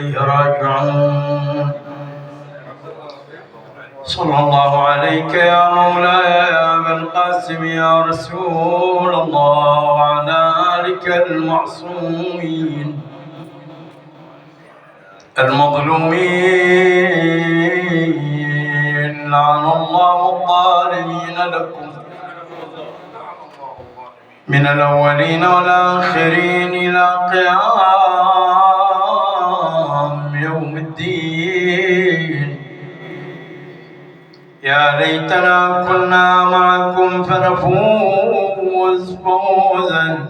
إليه راجعون. صلى الله عليك يا مولاي يا أبا القاسم يا رسول الله، وعلى آلك المعصومين المظلومين، لعن الله الظالمين لكم من الأولين والآخرين إلى قيام يوم الدين. يا ليتنا كنا معكم فنفوز فوزا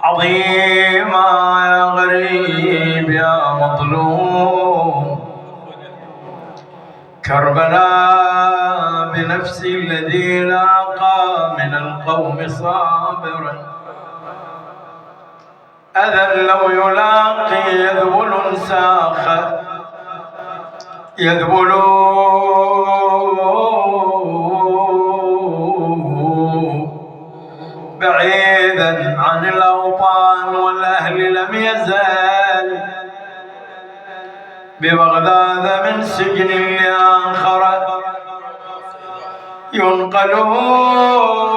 عظيما يا غريب يا مظلوم. كربلاء بنفسي الذي لاقى من القوم صابرا، أذى لو يلاقي يذبل ساخ يذبل بعيدا عن الأوطان والأهل، لم يزال ببغداد من سجن لآخر ينقلون،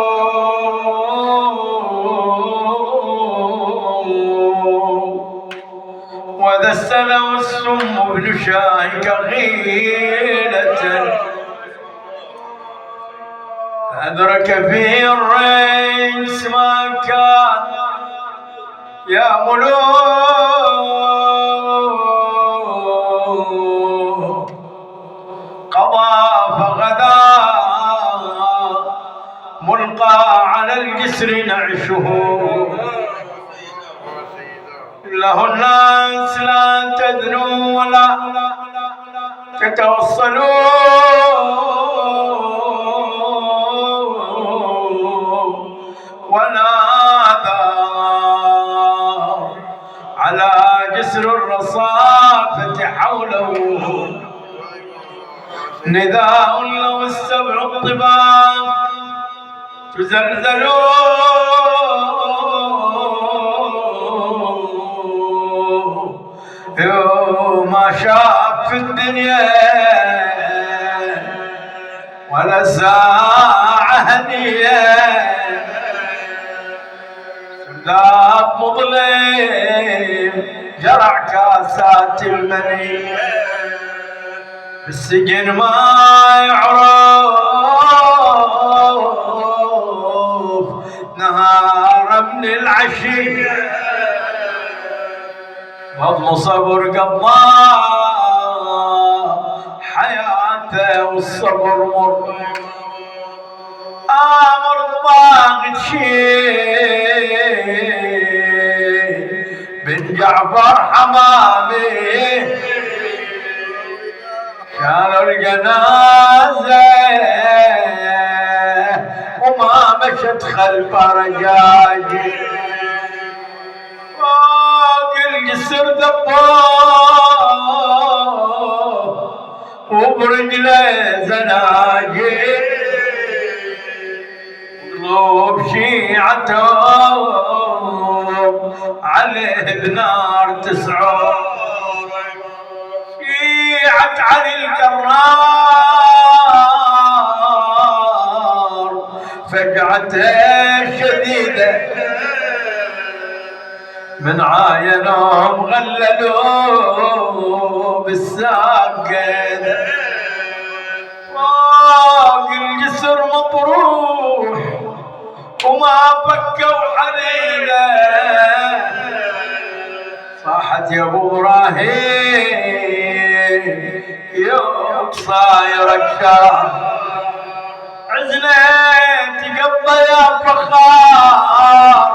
وذا السلام السم بن شايك غيلة أدرك فيه الرئيس ما كان يأمل، قضى فغدا ملقى على الجسر نعشه، له الناس لا تدنوا ولا تتوصلوا، ونادى على جسر الرصافة حوله نداء لو السبع الطباق تزلزلوا، ما شاف في الدنيا ولا ساعة هنية، سرداب مظلم جرع كاسات المنية، بالسجن ما يعرف نهار من العشية، فضل صبر قضاء حياته والصبر مر، آمر ضاغط شيء بن جعفر حمامي، شالوا الجنازة وما مشت خلف رجاجي، فوق الجسر دبوه وبرجله زناجي، قلوب شيعتهم عليه بنار تسعور، شيعة علي الكرار فجعته شديدة، من عاينهم غللوا بالساكن، فوق الجسر مطروح وما فكوا حليله، صاحت يا ابو ابراهيم يوم صاير الشام، عزلت قبضه يا فخار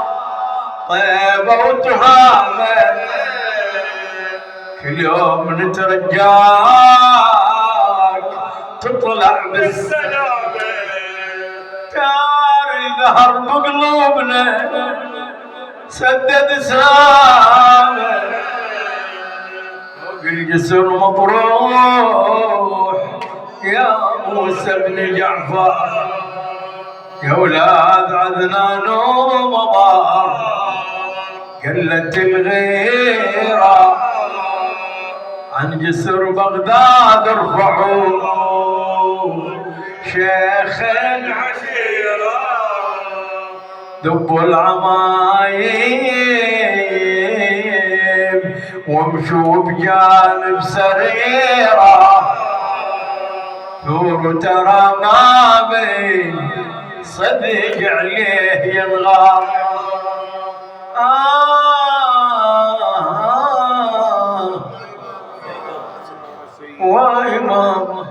طيبه وتهامه، كل يوم نترجاك تطلع بالسلامه، تار القهر بقلوبنا سدد سامه، فوق الجسر مطروح يا موسى بن جعفر، يا ولاد عدنان ومضار قلت الغيرة عن جسر بغداد ارفعوا شيخ العشيرة ذبوا العمايم وامشوا بجانب سريرة ثور ترى ما بين صدق عليه ينغار وإمام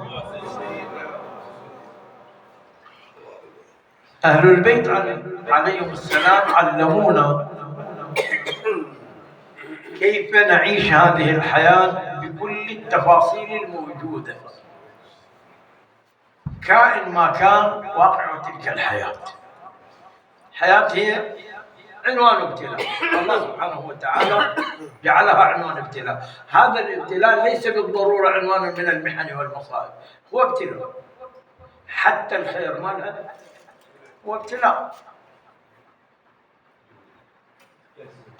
أهل البيت عليهم السلام علمونا كيف نعيش هذه الحياة بكل التفاصيل الموجودة كائن ما كان واقع تلك الحياة. الحياة هي عنوان ابتلاء، الله سبحانه وتعالى جعلها عنوان ابتلاء. هذا الابتلاء ليس بالضرورة عنوان من المحن والمصائب، هو ابتلاء. حتى الخير مالها هو ابتلاء.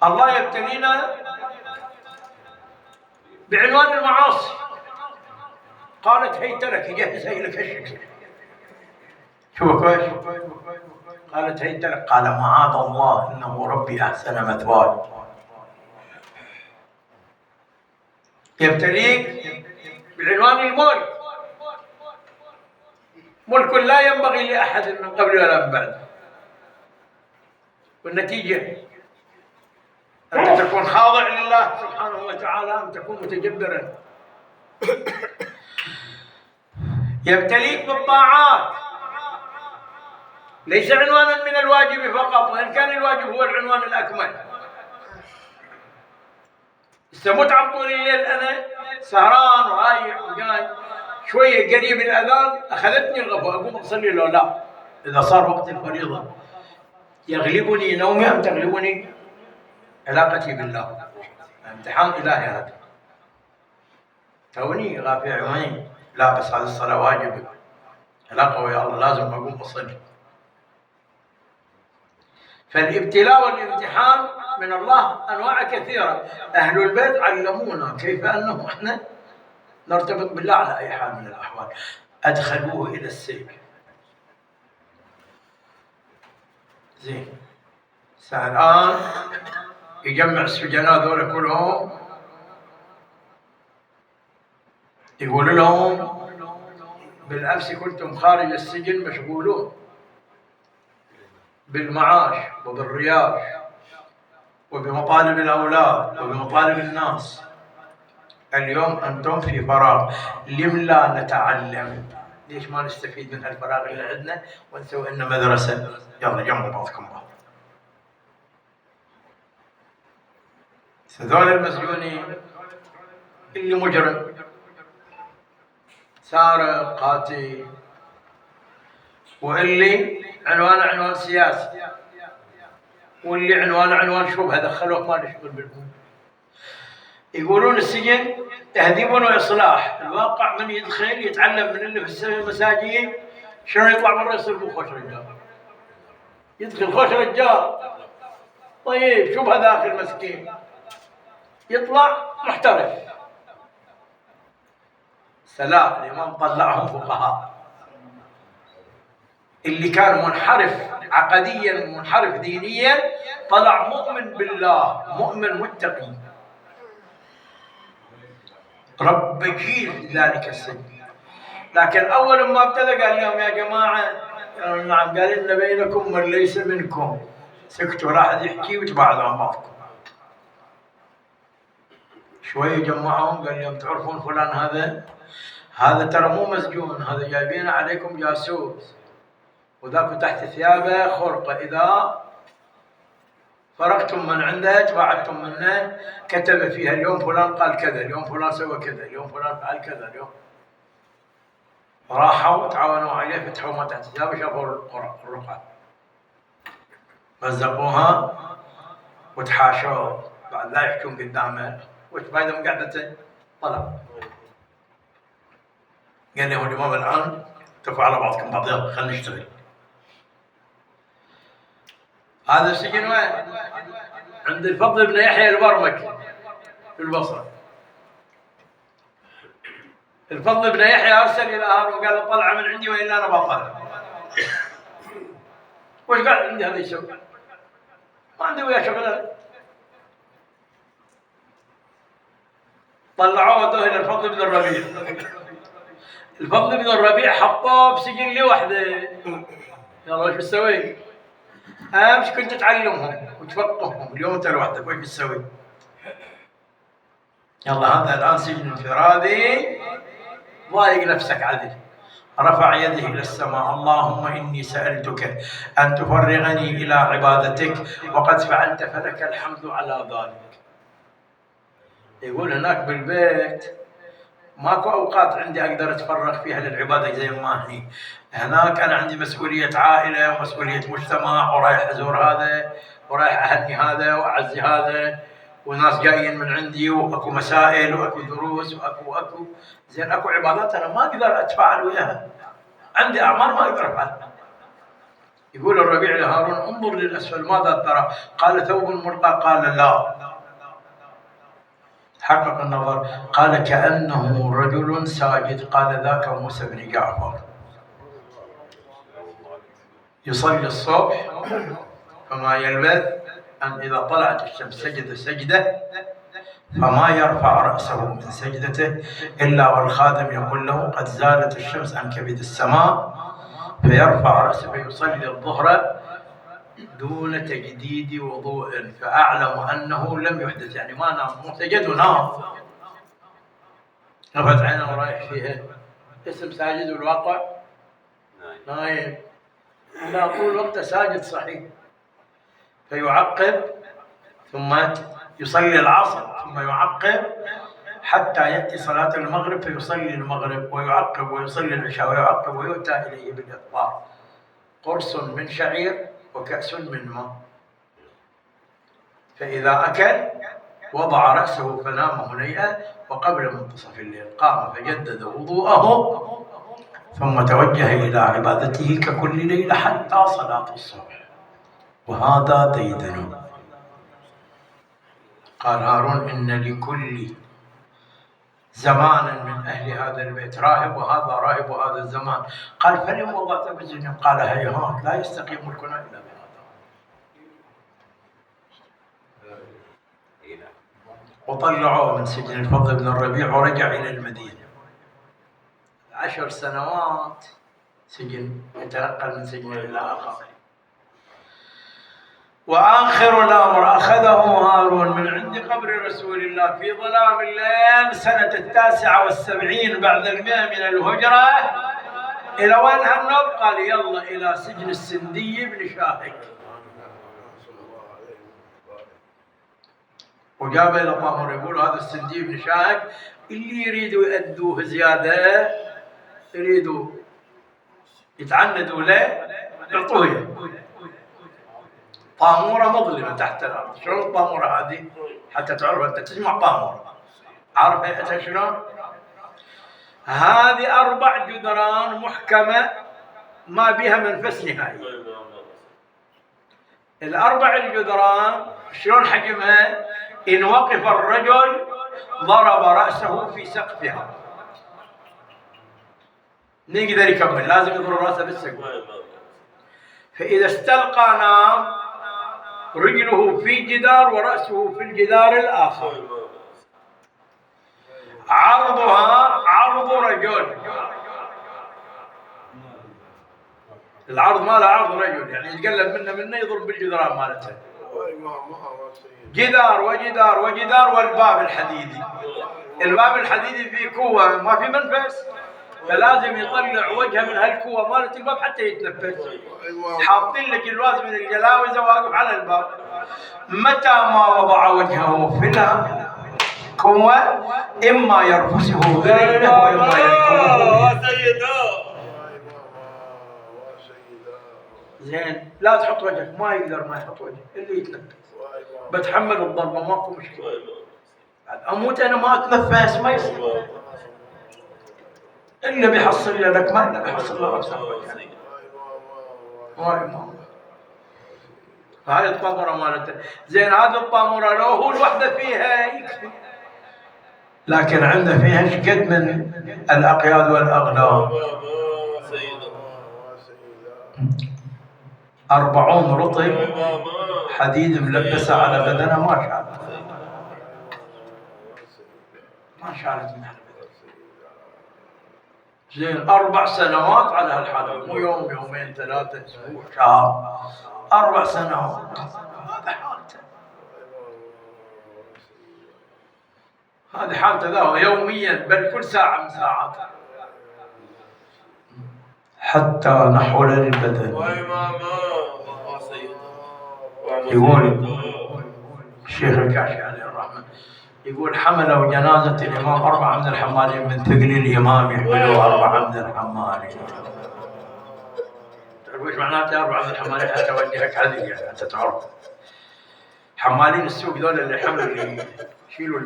الله يبتلينا بعنوان المعاصي. قالت هيت لك، يجهز لك الشكل. شوف كويس، قالت هيت لك، قال معاذ الله انه ربي احسن مثواي. يبتليك بعنوان الملك، ملك لا ينبغي لاحد من قبل ولا من بعد، والنتيجه أن تكون خاضع لله سبحانه وتعالى، أن تكون متجبرا. يبتليك بالطاعات، ليس عنوانا من الواجب فقط، وإن كان الواجب هو العنوان الأكمل. متعب طول الليل، أنا سهران ورايح وجاي، شوية قريب الأذان أخذتني الغفوة، أقوم أصلي له لا. إذا صار وقت الفريضة يغلبني نومي أم تغلبني علاقتي بالله؟ امتحان إلهي هذا. توني غافي عيوني، لا بس هذه الصلاة واجب، علاقة ويا الله، لازم أقوم أصلي. فالابتلاء والامتحان من الله أنواع كثيرة. أهل البيت علمونا كيف أنه إحنا نرتبط بالله على أي حال من الأحوال. أدخلوه إلى السجن. زين، الآن يجمع السجناء ذولا كلهم، يقول لهم بالأمس كنتم خارج السجن مشغولون بالمعاش وبالرياض وبمطالب الأولاد وبمطالب الناس. اليوم أنتم في فراغ، لم لا نتعلم؟ ليش ما نستفيد من هالفراغ اللي عندنا ونسوي لنا مدرسة؟ يلا جنبوا بعضكم بعض. هذول المسجونين اللي مجرم، سارق، قاتل، واللي عنوان سياسي، واللي عنوان شبهه دخلوه ما له شغل بالهم. يقولون السجن تهذيب واصلاح. الواقع من يدخل يتعلم من اللي في المساجين شلون يطلع برا يصير مو خوش رجال. يدخل خوش رجال طيب شبهه داخل مسكين، يطلع محترف. سلام، الإمام طلعهم فقهاء. اللي كان منحرف عقديا ومنحرف دينيا طلع مؤمن بالله، مؤمن متقي، رب جيل ذلك السجن. لكن أول ما ابتدى قال لهم يا جماعة، نعم، قال إن بينكم من ليس منكم. سكتوا، راح يحكي وتبعدوا عن بعضكم. شوية جمعهم قال لهم تعرفون فلان هذا ترى مو مسجون، هذا جايبين عليكم جاسوس، وذاك تحت ثيابه خرقة، إذا فرقتم من عنده تبعدتم منه، كتب فيها اليوم فلان قال كذا، اليوم فلان سوى كذا، اليوم فلان فعل كذا. اليوم راحوا تعاونوا عليه، فتحوا ما تحت ثيابه، شافوا الرقعة، مزقوها وتحاشوا، بعد لا يحكون قدامه. وش فايدة من قعدته؟ طلع قال لهم الإمام الآن اتفقوا على بعضكم بعض، يلا خلينا نشتغل. هذا السجن وين؟ عند الفضل بن يحيى البرمكي في البصرة. الفضل بن يحيى أرسل إلى هارون قال له طلع من عندي وإلا أنا بطلع. وش قال عندي هذا يسوي؟ ما عندي وياه شغلة. طلعوه ودوه إلى الفضل بن الربيع. الفضل بن الربيع حطوه بسجن لوحده. يلا وش بتسوي؟ أمس كنت تعلمهم وتفقههم، اليوم أنت لوحدك وش بتسوي؟ يلا هذا الآن سجن انفرادي، ضايق نفسك عدل. رفع يده إلى السماء: اللهم إني سألتك أن تفرغني إلى عبادتك وقد فعلت فلك الحمد على ذلك. يقول هناك بالبيت ماكو أوقات عندي أقدر أتفرغ فيها للعبادة زي ما هي. هناك أنا عندي مسؤولية عائلة ومسؤولية مجتمع، ورايح أزور هذا ورايح أهني هذا وأعزي هذا، وناس جايين من عندي، وأكو مسائل وأكو دروس وأكو زين أكو عبادات أنا ما أقدر أتفاعل وياها، عندي أعمال ما أقدر أفعلها. يقول الربيع لهارون: انظر للأسفل ماذا ترى؟ قال: ثوب ملقى. قال: لا. حقق النظر، قال: كأنه رجل ساجد. قال: ذاك موسى بن جعفر يصلي الصبح فما يلبث أن إذا طلعت الشمس سجد سجدة فما يرفع رأسه من سجدته إلا والخادم يقول له: قد زالت الشمس عن كبد السماء، فيرفع رأسه فيصلي الظهر دون تجديد وضوء، فأعلم أنه لم يحدث، يعني ما نام، مو سجد ونام. رفعت عينه ورايح فيها، اسم ساجد والواقع نايم. لا، طول وقت ساجد صحيح. فيعقب ثم يصلي العصر ثم يعقب حتى يأتي صلاة المغرب فيصلي المغرب ويعقب ويصلي العشاء ويعقب ويؤتى إليه بالإفطار: قرص من شعير وكأس من ماء. فإذا أكل وضع رأسه فنام هنيئا، وقبل منتصف الليل قام فجدد وضوءه ثم توجه إلى عبادته ككل ليلة حتى صلاة الصبح. وهذا ديدن. قال هارون: إن لكل زمان من أهل هذا البيت راهب، وهذا راهب هذا الزمان. قال: فلم وضعت بالزنا؟ قال: هيهات، لا يستقيم ملكنا إلا بهذا. وطلعوه من سجن الفضل بن الربيع ورجع إلى المدينة. 10 سنوات سجن، يتنقل من سجن إلى آخر. وآخر الأمر أخذه هارون من عند قبر رسول الله في ظلام الليل سنة 79 بعد 100 من الهجرة. إلى وين هنب؟ قال: يلا إلى سجن السندي بن شاهك. وجاب إلى طامور. يقول هذا السندي بن شاهك اللي يريدوا يأدوه زيادة، يريدوا يتعندوا له، يعطوه طامورة مظلمة تحت الأرض. شلون الطامورة هذه؟ حتى تعرف أنت تسمع طامورة، عارف هيئتها شلون؟ هذه 4 جدران محكمة ما بها منفس نهائي. 4 الجدران شلون حجمها؟ إن وقف الرجل ضرب رأسه في سقفها، نقدر يكمل، لازم يضرب رأسه بالسقف. فإذا استلقى نام رجله في جدار ورأسه في الجدار الآخر. عرضها عرض رجل، العرض ماله عرض رجل، يعني يتقلل منه يضرب بالجدران مالته. جدار وجدار وجدار، والباب الحديدي. الباب الحديدي فيه كوة ما في منفس، فلازم يطلع وجهه من هالكوة مالت الباب حتى يتنفس. حاطين له جلواز من الجلاوزة واقف على الباب. متى ما وضع وجهه في الكوة إما يرفسه برجله وإما يركبه. زين، لا تحط وجهك، ما يقدر ما يحط وجهه اللي يتنفس. بتحمل الضربة ماكو مشكلة. أموت أنا ما أتنفس ما يصير. إلا بيحصل لك ما إلا بيحصل لك هاي الطامورة مالته. زين، هذه الطامورة لو هو الوحدة فيها يكفي. لكن عنده فيها شقد من الأقياد والأغلام. 40 رطل حديد ملبسة على بدنه ما شالت، ما شالت من زين 4 سنوات على هالحالة، مو يوم يومين 3 أسبوع شهر، 4 سنوات. هذا حالته، هذه حالته له يوميا، بل كل ساعة من ساعات، حتى نحول للبدن. يقول الشيخ الكاشي عليه الرحمة، يقول حملوا جنازة الإمام 4 من الحمالين، من ثقل الإمام يحملوا 4 من الحمالين. تعرف ايش معناته 4 من الحمالين؟ حتى أوجهك هذه يعني حتى تعرف. حمالين السوق ذول اللي يحملوا، اللي يشيلوا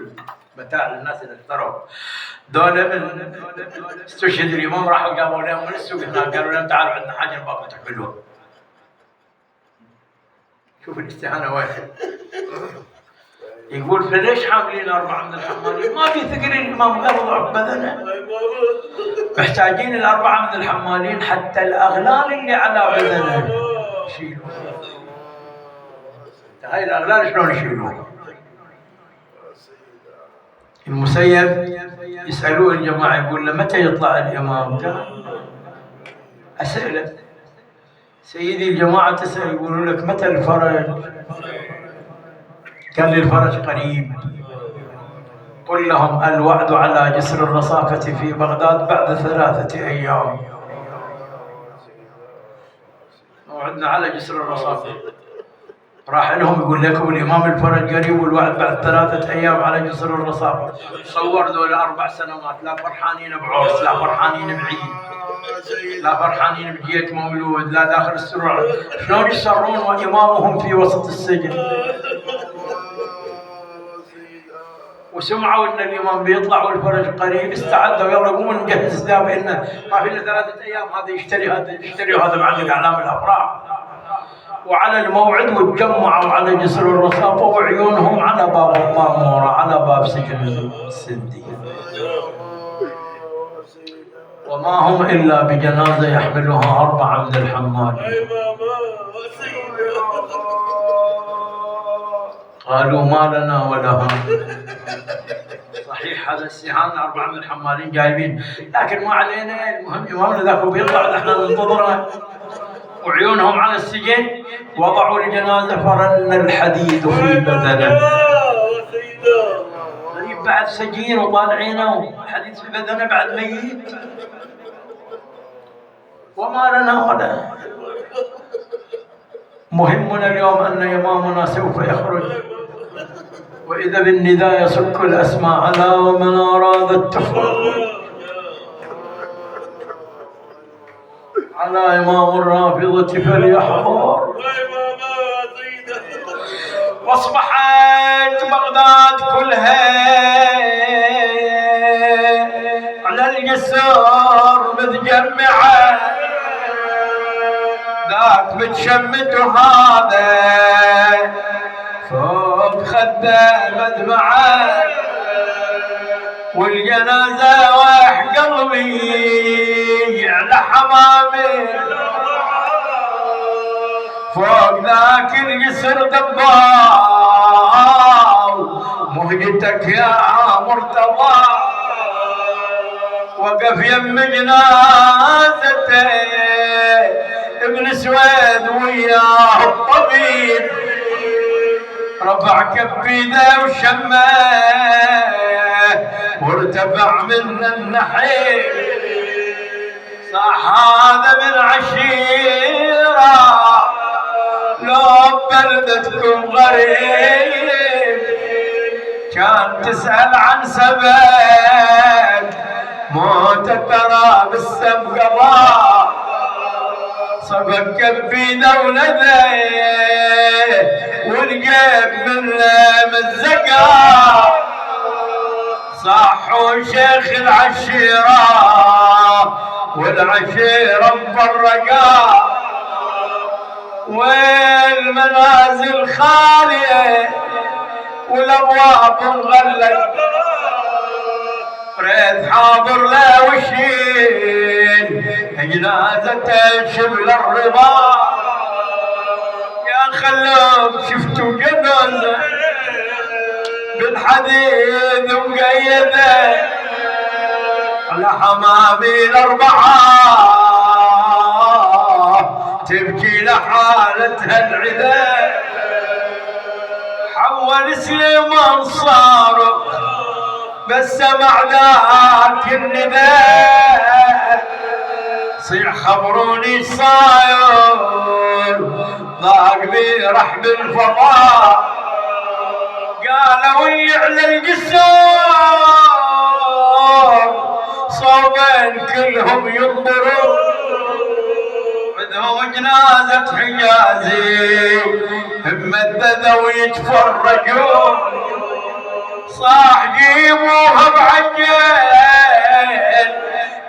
المتاع للناس اللي اشتروا، ذول من استشهد الإمام راحوا جابوا لهم من السوق هناك، قالوا لهم تعالوا عندنا حاجة نبغى تحملوها. شوف الاستهانة وين. يقول فليش حاملين 4 من الحمالين؟ ما في ثقل الإمام غير ضعف بدنه، محتاجين 4 من الحمالين حتى الأغلال اللي على بدنه يشيلوا. هاي الأغلال شلون يشيلوها؟ المسيب يسألوه الجماعة، يقول له متى يطلع الإمام؟ قال أسأله سيدي الجماعة تسأل، يقولوا لك متى الفرج؟ قال لي الفرج قريب. قل لهم الوعد على جسر الرصافة في بغداد بعد 3 أيام. موعدنا على جسر الرصافة، راح لهم يقول لكم الإمام الفرج قريب والوعد بعد 3 أيام على جسر الرصافة. تصور ذول 4 سنوات لا فرحانين بعرس، لا فرحانين بعيد، لا فرحانين بجية مولود، لا داخل السرور. شلون يسرون وإمامهم في وسط السجن؟ وسمعوا ان الامام بيطلع والفرج قريب، استعدوا يلا قوموا نجهز ذهب، انه ما في الا 3 ايام، هذا يشتري هذا يشتري، وهذا معلق اعلام الافراح. وعلى الموعد وتجمعوا على جسر الرصافه وعيونهم على باب الطاموره، على باب سجن السندي، وما هم الا بجنازه يحملها 4 من الحمالين. قالوا ما لنا ولهم. صحيح هذا السهام 4 من الحمالين جايبين، لكن ما علينا، المهم إمامنا ذاك بيطلع نحن ننتظره. وعيونهم على السجن، وضعوا الجنازة فرن الحديد في بدنه. طيب بعد سجين وطالعينه حديد في بدنه بعد ميت، وما لنا ولا. مهمنا اليوم أن إمامنا سوف يخرج، وإذا بالنداء يصك الأسماء على ومن أراد التفرق على إمام الرافضة فليحضر. واصبحت بغداد كلها على الجسر متجمعة، ذاك متشمت وهذا فوق خده مدمعه، والجنازة واح قلبي على حمامي، فوق ذاك الجسر دباو مهجتك يا مرتضى، وقف يم جنازته ابن سويد وياه الطبيب، رفع كف ايده وشمه وارتفع من النحيب، صح هذا من عشيرة لو بلدتكم غريب، كان تسأل عن سبب موت ترى بالسم قضاء، صفق كفيده ولده والقيب منه مزقا، صحوا شيخ العشيرة والعشيرة مفرقا، والمنازل خالية والابواب مغلقة، ريت حاضر لا وشين جنازته شبل الرضا يا خلوك شفتوا جنازة بالحديد مقيدة على حمامي الأربعة تبكي لحالتها العدا حول سليمان صار بس سمع ذاك النداء صيح خبروني صاير ضاق بي رحب الفضاء قالوا على الجسور صوبين كلهم ينظرون بدهم جنازة حجازي ممددة ويتفرجون صاح جيبوها بعجل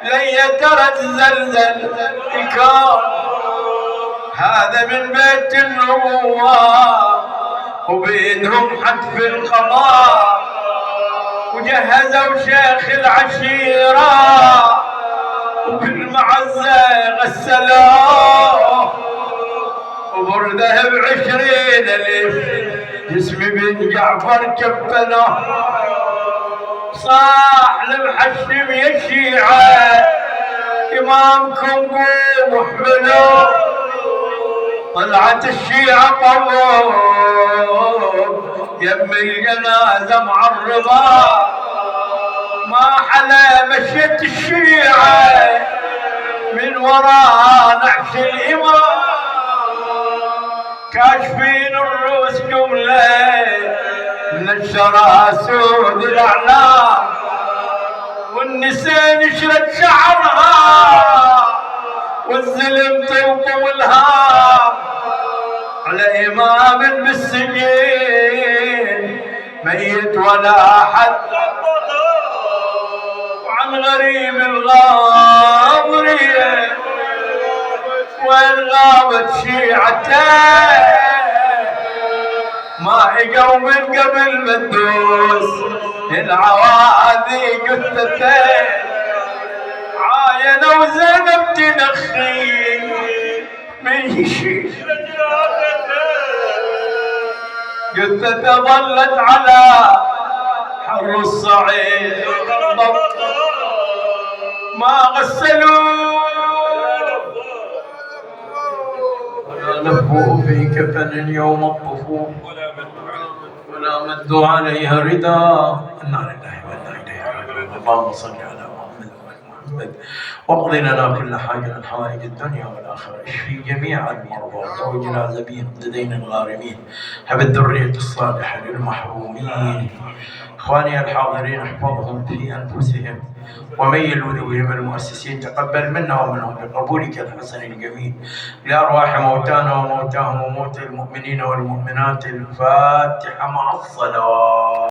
لي ترى تزلزل الكون هذا من بيت النبوة وبيدهم حتف القضاء وجهزوا شيخ العشيرة وبالمعزة غسلوه وبرده ب20,000 جسم بن جعفر كفنه صاح للحشم يا شيعة إمامكم قوموا احملوا طلعت الشيعة طبوب يم الجنازة معرضة ما حلا مشيت الشيعة من وراء نعش الإمام كاشفين الرؤوس جملة من الشراسود الأعلام والنساء نشرت شعرها والزلم توطم الهام على إمام بالسجين ميت ولا أحد وعن غريب الغاضرية وين غابت شيعته ما اجوا من قبل ما تدوس العواذي قتته عاينة وزينب تنخي من يشيل قتته ظلت على حر الصعيد ما غسلوا ولا لفوا في كفن يوم الطفوف ولا مدوا عليها رداء إنا لله وإنا إليه راجعون اللهم صل على محمد وآل محمد واقض لنا كل حاجة من حوائج الدنيا والآخرة اشفي جميع المرضى وزوجنا زبين لدينا الغارمين هب الذرية الصالحة للمحرومين إخواني الحاضرين احفظهم في أنفسهم وميل وذويهم المؤسسين تقبل منا ومنهم بقبولك الحسن الجميل لأرواح موتانا وموتاهم وموتى المؤمنين والمؤمنات الفاتحة مع الصلوات.